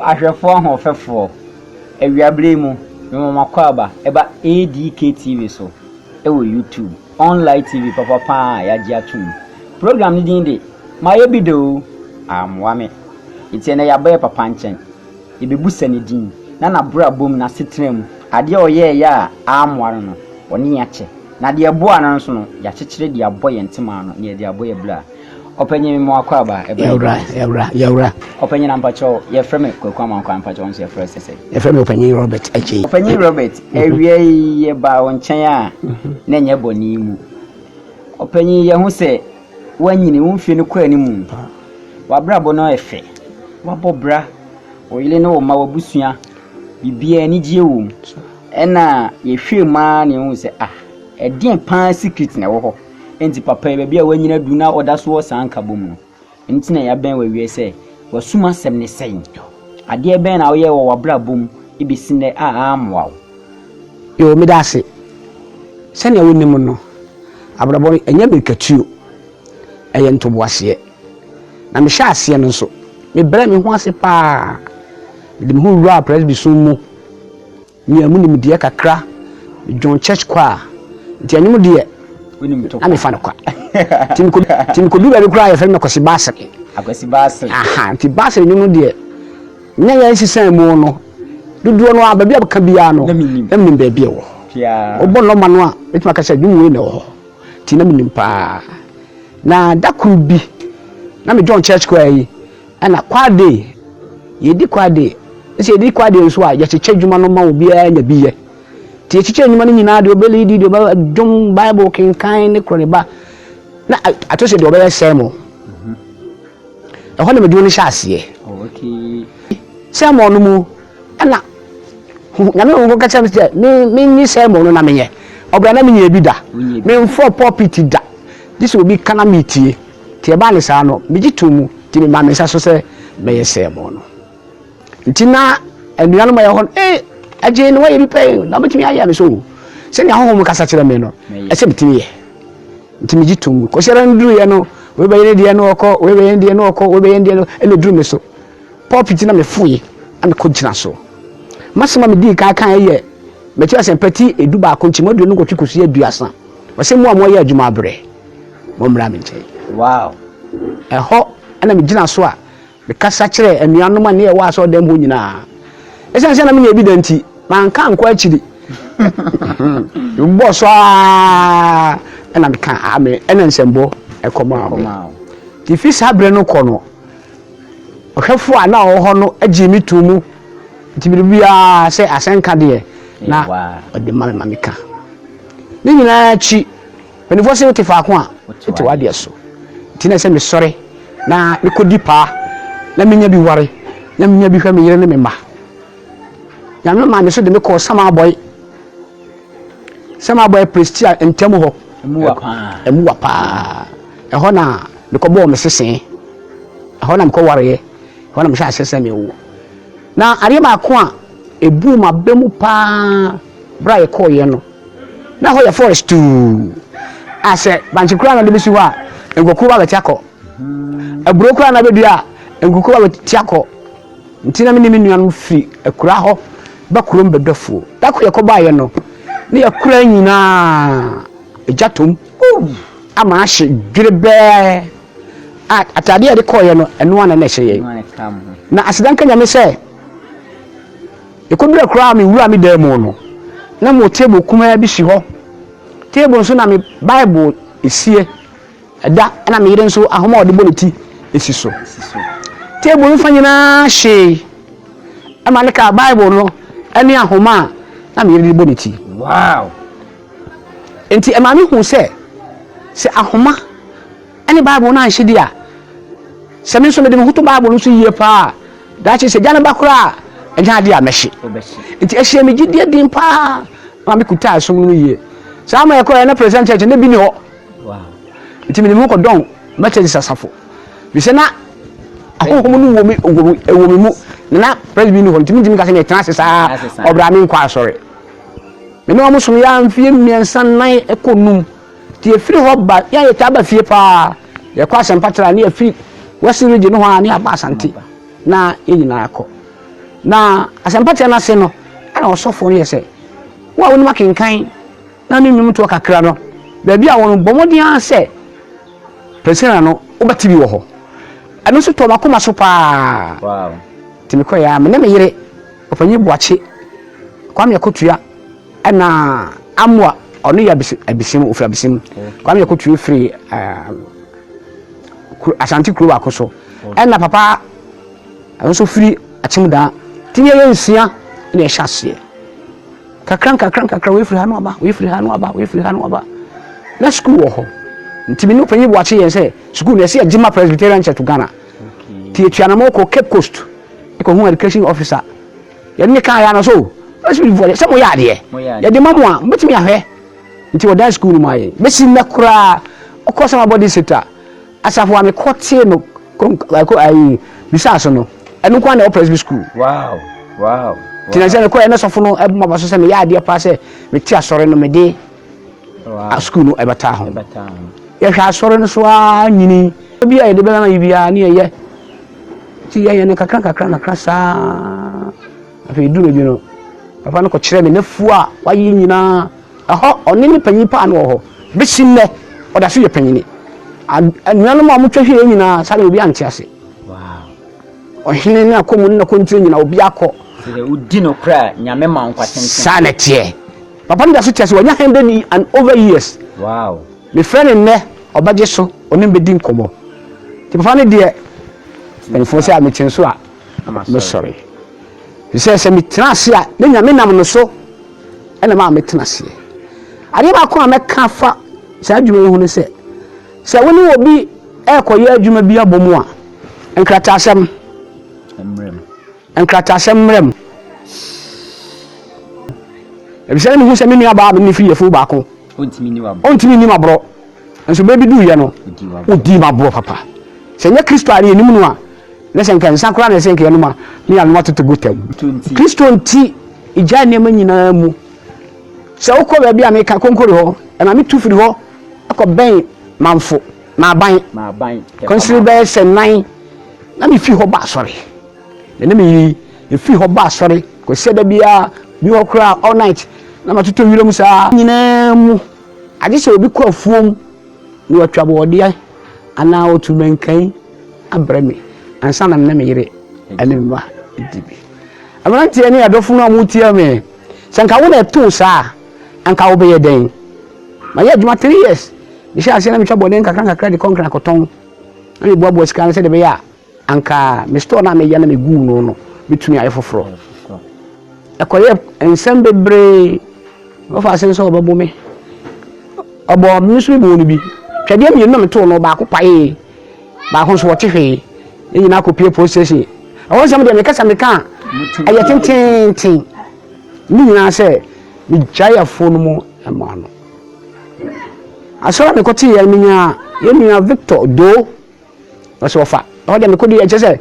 Ahwefo ahofefo ewiabre mu makwaba eba ADK TV so ewo YouTube online TV papa ya ji atum program ni din de maye bido amwame itiene ya baye papa nchen ebebusa ni din na bra bom na setrem ade oye ya amware no oni ya che na de ebo anan so no ya chechire de aboye ntima no ne de aboye bla openye mi makwaba eba yawra openye na mpacho ye frame kwekwa mankwa mpacho onse frame sese ye frame openye Robert achi openye Robert ewie ye ba wonchen a na nya boni mu openye ye hu se wanyini wonfie ne kwa ni mu wabrabo no efe wabobra oyile ne wo ma wabusua bibia ni gie wo ena ye hwe ma ne hu se edin pan secret na wo ho enti papa e bia wanyina du na oda so sanka bomu enti na ya ben wawie se wasuma sem ne sen ade ben na wo ye wo wabra bom ibisi ne amwa yo medase sene wonim no abrabo enya bekatuo eye ntoboase na me hya ase no so me bra me ho ase pa de me ho wura presby sumu mi amunim de kakra John Church kwa nti anyum de ami fa no kwa tim ko duba be kura ya fa me kwasi basere nti basere nyum de nya ya sisan mu no duduo no aba bia ka bia no emnim ba bia wo obo no ma no a betima ka sha dwumwe na wo ti na minim pa na dakuru bi na me John Church kwa yi ana kwade yedi kwade se yedi kwade nso a ya cheche dwuma no ma obi a nya biye ti cheche dwuma no nyina de obeli di oba dwum Bible kinkan ne kroniba na atose de oba semo ho na me dwuma no sha ase semo no mu ana nyame wo ka cha me ni semo no na menye obra na menye bi da me mfo pulpit da this will be kana meetie ti e ba ne sa no megitumu ti me ma me sa so se me yesemo no ntina anuano ma ye ho aje no ye bi pe na betimi aya me so se ne ahohom kasa kire me no e se betimi ye nti megitumu ko sera nduru ye no we be ye de no okọ we be ye de no okọ we be ye de no e le duru me so pulpit na me fuye am ko gina so masema me di ka kan ye me ti asempati edu ba ko nchi modu no ko twikusu aduasa wase mu amoye adwuma abre mo mra me nche wow ho ana me gina so a me kasa kire anuano ma ne ye wa so dem ho nyina esense na me ye bi danti man kan ko akiri mbo so ana me kan ame ena nsembo ekoma ti fi sabre no ko no ohwefo ana ho no agi mi tumu ti bibia se asenka de na ode mamika ni nyina chi penifo se ti fa ko a ti wade so ti na se me sore na me kodi pa na menya bi ware na menya bi hwa me yire ne me ma ya me ma me so de me ko sama boy prestia entemu ho emuwa pa ho na me ko bo me sesen ho na me ko ware ho na me sha sesen me wo na ari ba ko a ebu ma bemu pa bra ye ko ye no na ho ye forest tu ase banchi kura na de bisi wa engoku ba betiako eburo kura na bedua engoku ba betiako ntina me nuanu fi ekura ho ba kurom bedafo da ko ye ko ba ye no ne ye kura nyina ejatom ama ahye dwirebe atade ye de ko ye no eno ana na hye ye na asidanka nyame se ekodura kura mi wura mi demo no na mo table kuma bi si ho table so na mi Bible esie da na mi yire nso ahoma ode boneti esi so table mfa nyina hye ama ne ka Bible no ani ahoma na mi yire boneti wow enti ema mi hu se ahoma ani Bible na hye dia se mi so me de ho to Bible so yie pa da chi se jana bakura eja dia meshi nti ehie me gidie din pa ma me kuta asom no yie sa ma ekọ na present church na bi ni ho wow nti me ko don message sasafo bi se na ahohom no wo mi mu na presby ni ho nti me ka se me tena sesa obra me nkwa asore me no amusom ya mfie miensa nan ekonum tie free hoba ya ye taba fie pa ye kwa sempatra ne free wasi region ho ani aba asante na enyina akọ na asempatra na se no ana osofo ne se wa woni makenkan na ne nwum to kakra no ba bia won bomodian se president no obati bi wo ho ano so to makoma so pa wow timi ko ya me na me yire ofanyi boache kwam yakotua ana amwa ono ya abisim ofra abisim kwam yakotua free Ashanti kuro akoso ana papa also free achimda tinye yensia na ehyasie kakran we free hanu aba na school wo ho ntimi no panyi boache yen se school na se Jima Presbyterian Church to Ghana tie tuana moko Cape Coast ko hu education officer ya ne kan ya na so asbi voye se mo ya de ya de mamu a mbetimi ahwe nti wo dance school ma ye besi na kura okosa ma body sector asafo ame kotie no ko ai bisaso no enu kwa na presby school wow tinazana ko ena sofo no ebuma baso se me ya de pa se me ti asore no me de a school no ebata ho ya hwa asore no so a nyini bia ye de bela na bia ne ye ti ye ne kakran sa afi duro bi no papa no ko kire me nafu a wa yi nyina aho oni ni panyi pa no ho bisinne oda so ye panyini anuano ma mutwa hwe nyina sare obi ante ase wow ohine na komu na kontire nyina obi akọ se udi no kra nyame ma nkwaten sanete papa no da so tiase wonya 100 and over years wow me friend ne obaje so oni mbedi nkomo ti papa no de en fo se ametin so a no sorry se me tenase a ne nyame nam no so ena ma metenase ari ba ko ameka fa sa adwuma hu ne se woni obi ekoye adwuma bi abomu a enkratasem mrem ebise ni hu se menu aba ni fi yefu ba ko ontimi ni mabro enso bebi du ye no odi mabro papa se nya Kristo ari enim no a ne se nkan sakura ne se nkan no ma ni anu matoto gotam Kristo nti ija ne manyina mu se ukọ ba bia me ka konkori ho e ma me tu firi ho akọ ben manfo ma ban consider se nan na me fi ho ba sori ne me fi ho ba sori ko se da bia bi ho kra all night na matoto wire mu sa nyina mu ade se obi ko afuom ni watwa bo de ana otu menkan abrami ansa na me yire ene ma dibi amanti ene adofo no amutia me sanka wo na to sa anka wo be yeden ma ye djuma 3 years bisha asiana mi twabo den kakra de konkra koton na me boabo sika se de be ya anka me store na me ya na me gu no bitumi aye foforo ekoye ensem bebre wo fa sen so babo me obo mi so bi woni bi twade mi no me to no ba ko pae ba ko so wote hwe ni na ko pie post station awon sam de me kasa me kan aye tintin ni na se mi jaya phone mu amano asora me ko ti ye minya Victor do so fa o de me ko di e se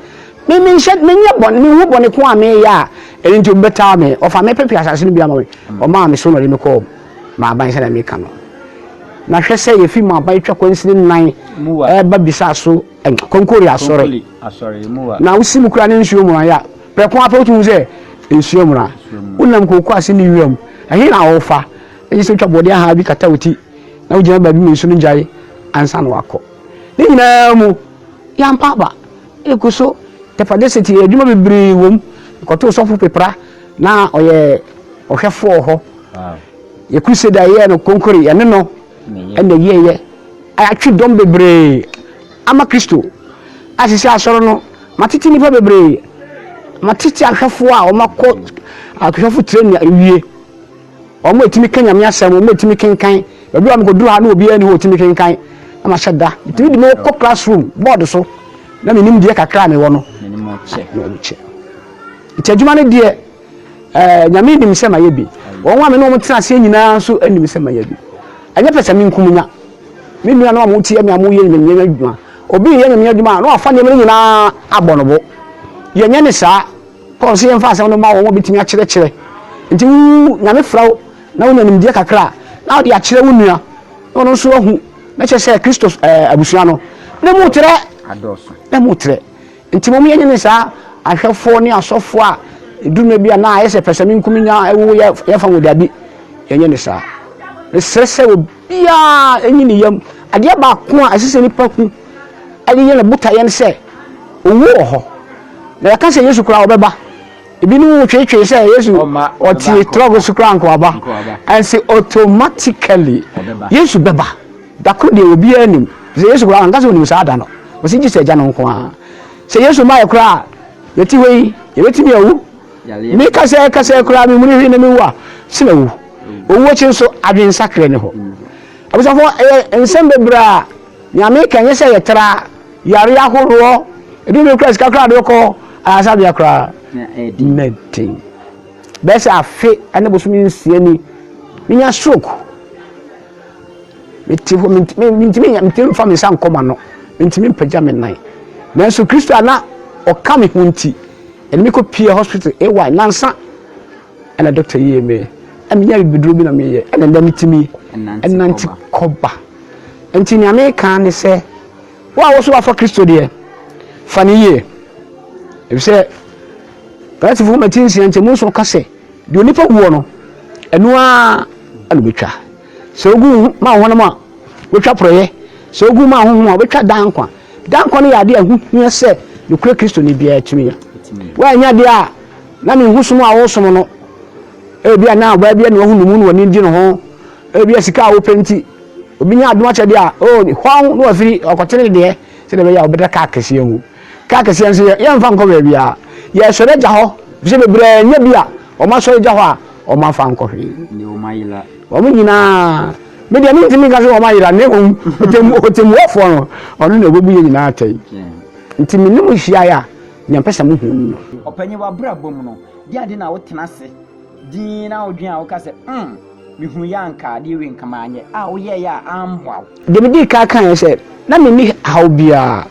me nya bon me hu bon ko ame ya eni nti beta me o fa me pepe asase no bia ma we o ma me so no de me ko ma ban se na me kan no na hwe se ye fi ma ban twa konsini nan ba bisa so konkori asore muwa na usi mukura ne nsuo mu ya pre ko afa otu se nsuo mu na unam ko ko ase ni wiam ahi na wo fa eji se twa bode aha bi kata oti na ugina ba bi me nsuo njai ansa no akọ ni nyina mu ya mpaba ekuso tepadesity adwuma bebre wom ko to so fo pepra na oye ohwefo ho ye crusade ye no konkori ye no ene ye atwi dom bebre ama Kristo asisi asoro no matiti ni fa bebre matiti ahwefo a o mako ahwefo train awie o mo etimi kanya me asem o mo etimi kenkan bebi am ko duru ha na obi ani ho etimi kenkan ama shada etimi di mo ko classroom board so na me nim die kakra me wo no che itadwuma ne die nyame nim se maye bi won wa me no mo tena se nyina so anim se maye bi anya pesa me nkumunya me nua no mo tie me amoye me adwuma obi ye me adwuma no afa ne me nyina abonobo ye nya ne saa ko se yemfa asem no ma wo bitimi a kire nti nyame frawo na wo nanim die kakra na wo de a kire wo nua ono so hu na che se Kristo abusua no na mu tre adoso na mu tre nti mo yenye ne sa ahwefo ne asofo a eduma bia na ayese pesami nkuminya ewu ya fa wodiabi yenye ne sa sese obia enyi ne yam ade ba ko a asese nipa ku ade ye na buta ye ne se owo ho na ya ka se Yesu kura obeba ebinu twetwe se Yesu oti trouble su kura nko aba and say automatically Yesu beba dako de obi anim se Yesu kura anga se oni sa ada no o se jise ja no nko a se Yesu ma ye kura yeti wei ye betimi awu mi ka se kura mi muri na mi wa se na wu owo chi so adwen sakre ne ho abusafo ensembe bra nyame kanye se yetra yare ahoro edu me kura ska kura de ko asa bia kura nothing besa afe ane bosumi nsie ni minya stroke mitimi fa me san koma no mitimi pagya me nan nanso Kristo ana o kam hunti ene me ko pie hospital nansa ana doctor yeme aminya biduro bi na me ye ene nda mitimi enanti koba enti nyame kan ne se wo so afa Kristo de fani ye ebise Kati fu matinsi ante mu so kase de onipa guo no eno a anu betwa so ogu ma wona ma betwa proye so ogu ma ho ho betwa dankwa no ya de ahu se ne kure Kristo ne bia atumi ya wa nya de a na me husumu a wo somo no e bia na ba bia ne ho numu no ni di no ho e bia sika wo penti obi nya adoma che de a o ni hwan no afiri okotene de se de be ya obeda ka kase hu ka kase nso ya mfa nko ba bia ye sore ja ho bise bebre nya bia o ma sore ja ho a o ma fa nko hwe ni o mayila o mu nyina me dia mi ntimi ka se o mayila ne ho otemu ofo no onu na obebu ye nyina atai ntimi ni mu hia ya nya pesa mu hu opanyi wa bra bom no dia de na wo tena se din na odwen a wo ka se mi hu ya nka de we nka manye a wo ye ya ambwa de bi di ka kan se na me ni haw bia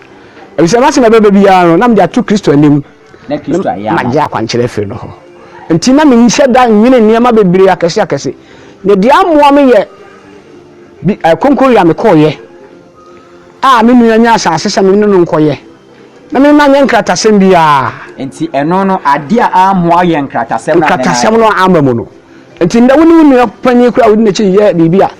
ebise ma se na bebe bia no na me dia tu Kristo anim na Kristo ya ma ja kwankere fe no ho enti na me nhye da nwene niema bebre akese ne dia amoa me ye bi konkori ya me koye a me nua nya asase se me no nkoye na me na nya nkratasem bia enti eno no ade a amoa ye nkratasem no amamu no enti nda woni nua pani kura wodi na chi ye bibia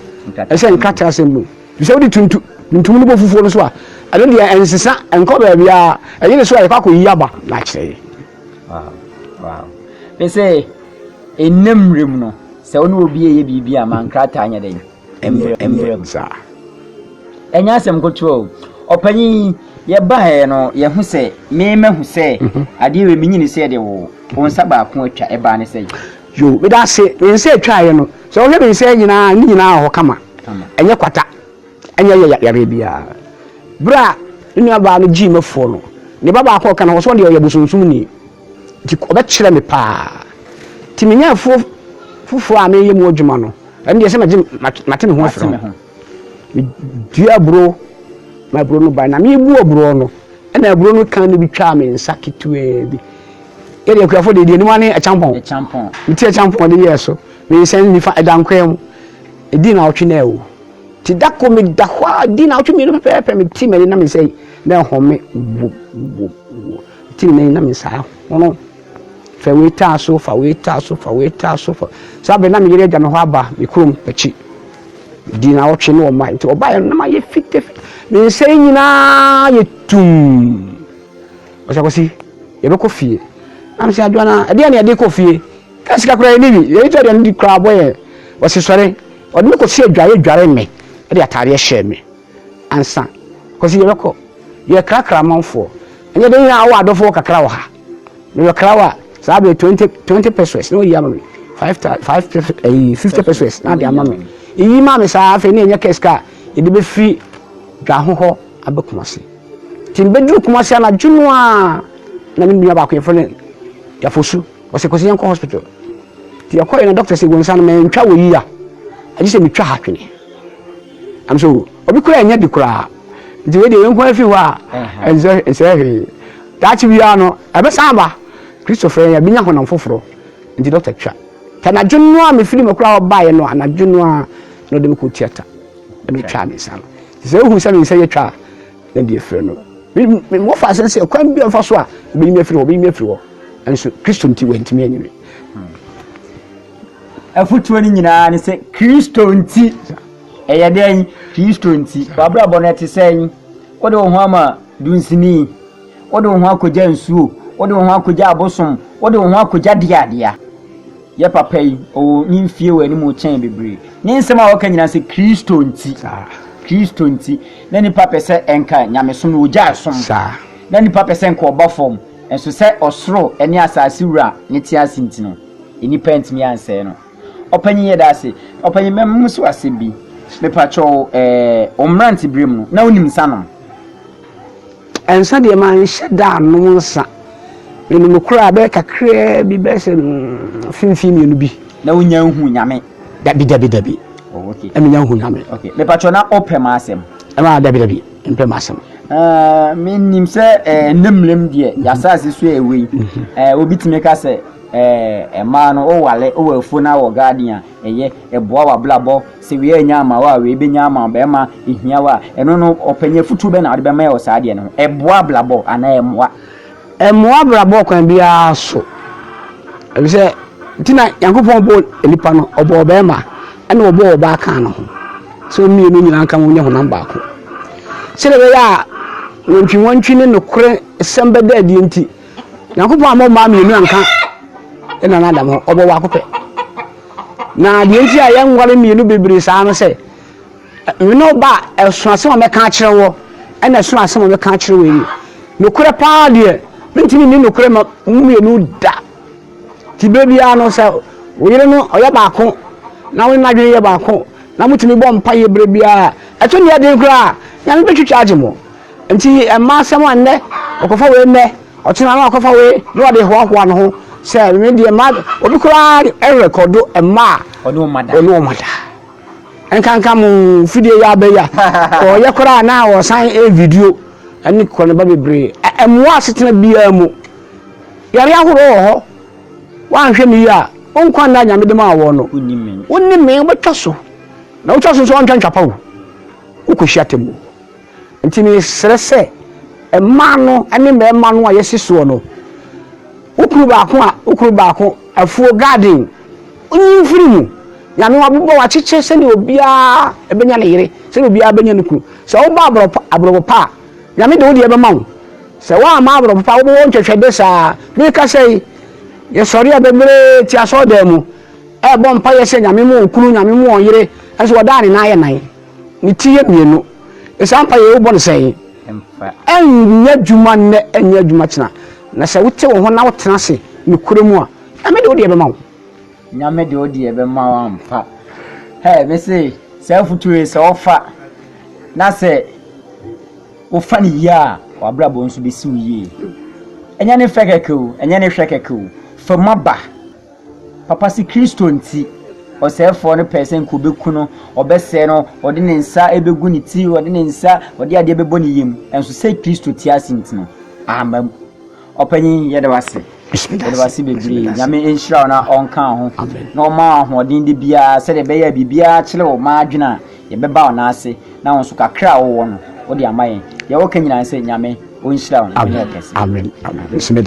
ese nkratasem no bisa wodi tuntu no bofufuo no so a ado dia ensesa enko ba bia eyine so ayekwa ko yaba na kire wow pese enemrem no se ono obi ye bibia mankrata anya den emrem sa enya asem kotuo opanyi ye ba he no ye hu se me hu se ade we minyini se de wo onsa ba ko atwa e ba ne se yo me da se me se atwa ye no so wo me se nyina ho kama enye kwata enye yare bia bra inu aba no gi mefo no ne baba akọ kana wo so de ye busunsum ni ti ko be kire me pa ti me nya fufu a me ye mu adwuma no ende se mate me ho afro me dia bro my bro no ba na me bu obro no na bro no kan no bi twa me nsa kitwe bi e de akufo de ni mane a champon ti a champon de yeso me sen ni fa edankwem e di na otwe na ewo ti dako me dahwa di na otwe me no pepe me ti me na me sei na home ti me na me sa ono fa we ta so sabe na me yere ja me ho aba me krom pachi di na otwe no ma nti oba na ma ye fite me sei nyina ye tum o sa ko si ye be ko fie am si adwana ade na ade ko fie ka sika kura ni bi ye to de ndi kra boy o si sore o de ko si adware me ade atare hye me ansa ko si ye be ko ye krakra manfo enye de ya awa adofo kakra wa ha me kra wa sabe 20 pesos no ya me 50 pesos na de amame yi ma me sa afi ni enye keska ye de be fi dwa ho abekumase timbedu kumase na dwunu a na me nua ba ko ye fo ne ya fosu o se ko se yanko hospital ti yakoy na doctor se gonsa na me ntwa wo yi a aji se me twa hatwene am so obi kura nya di kura ndi we de yenko afi ho a enze dachi bia no abe samba Christopher ya binya honam foforo ndi doctor twa ta na dwunu a me fili me kura oba ye no na dwunu a no de me ko theater me twa me sa no se hu se me se ye twa na die frɛ no me mo fa sense kwan bi fa so a be me firi wo enso Kristo nti wantimi anyime afutuo ni nyinaa ne sɛ Kristo nti ɛyɛ den Kristo nti wabra bɔ no te sɛn wode wo ho ama dunsini wode wo ho akogya nsuo wode wo ho akogya abosom wode wo ho akogya diadea ye papa yi o nyimfie wɔ anim kyɛn bebree ne nsɛm a wɔka nyinaa sɛ Kristo nti na nipa pɛ sɛ ɛnka nyamesom no ogya asom na nipa pɛ sɛ nka ɔba fam enso sɛ ɔsoro ɛne asase wura ne tia sinti no enipa ntimi ansɛ no ɔpanyin yɛ daase ɔpanyin mɛm so asɛm bi mepatwɔ ɔmrante brem no na wonim sanom ensa de ma nhyɛ da no nsa enu kura be kakra bi be se finfin mienu bi na wonya hu nyame dabi okay enya hu nyame okay mepatwɔ na opem asɛm ma dabi mpem asɛm menim sɛ nemlem de yasase so ewe obi timi ka sɛ ɛma no o wale o wafu na wo garden a ɛyɛ ɛboa wa blabɔ sɛ we anya ama wa we benya ama ba ma ehia wa ɛno no ɔpanya futu be na ɔde be ma yɛ ɔsaade no ɛboa blabɔ ana ɛmoa blabɔ kwan bia so ɛbi sɛ tina Yankopɔn bo nipa no ɔbɔ be ma ɛna ɔbɔ ɔba kan no so mienu nyina kan wo nya honam baako sɛ be ya wontwi ne nokore sɛmbe da adi nti Yankopɔn amɔ ma mienu anka ena na adam obo wa kopɛ na de nti a yɛ nware mienu bebre saa no sɛ me no ba ɛso asɛm me ka kyerɛ wo ɛna ɛso asɛm me ka kyerɛ wo yi nokore paa de mentimi ni nokore ma mienu da ti bebia no sɛ wo yere no ɔyɛ baako na wo na dwe yɛ baako na mutimi bɔ mpa yɛ brebia ɛto ne yɛ den kura ya me betwitwa agye mo nti ɛma asɛm ande ɔkɔfa we nnɛ ɔtena na ɔkɔfa we no ɔde hoahoa no ho sɛ me de ma obi kura record ma ono mada enkanka mu video ya ba ya o ye kura na o san video ani ko ne ba bebre emwa asetena bia mu yare ahoro ho wan hwe mi ya onkwa na nyame de ma wo no onni me betwa so na wo twa so on twantwa pa wo ukohia temu ntimi srese emma no ani me emma no a yesiso no ukuru baako afuo garden onyi mfiri mu nyame wabobɔ wakyekye sɛ ne obia ebenya ne yere sɛ obia benya ne kuru sɛ wo ba abrobo pa nyame de wo de ebema wo sɛ wa ma abrobo pa wo ntwetwede saa me ka sɛ ye sɔre abebre ti aso da mu bɔ mpa ye sɛ nyame mu okuru nyame mu yere ɛso wɔda ne na ayɛ nan ne ti ye mienu esampa ye wo bɔ ne sɛ enya dwuma ne enya dwuma kyena na sɛ wote wo ho na wotena se ne kuremu a nyame de wo de ebema wo nyame de odi ebe ma wa mpa me say sɛ future sɛ ofa na sɛ ofa ne ya wabra bo nso be si uye enya ne fekeke o enya ne hwekeke o famaba papa si Kristo nti ɔsɛfo ne person ko beku no ɔbɛsɛ no ɔde ne nsa ebegu ne ti ɔde ne nsa ɔde ade bɛbɔ ne yem enso sɛ Kristo ti asinti no amam ɔpanyin yɛde wase yɛde wase bebree nyame enhyira na ɔnka ho na ɔma ahoɔden de bia sɛ de bɛyɛ bibia kyerɛ wo ma adwena yɛbɛba wo na ase na wo so kakra wo no wo de ama yɛn yɛwɔ ka nyina sɛ nyame ɔnhyira wo na yɛ kɛse amen amen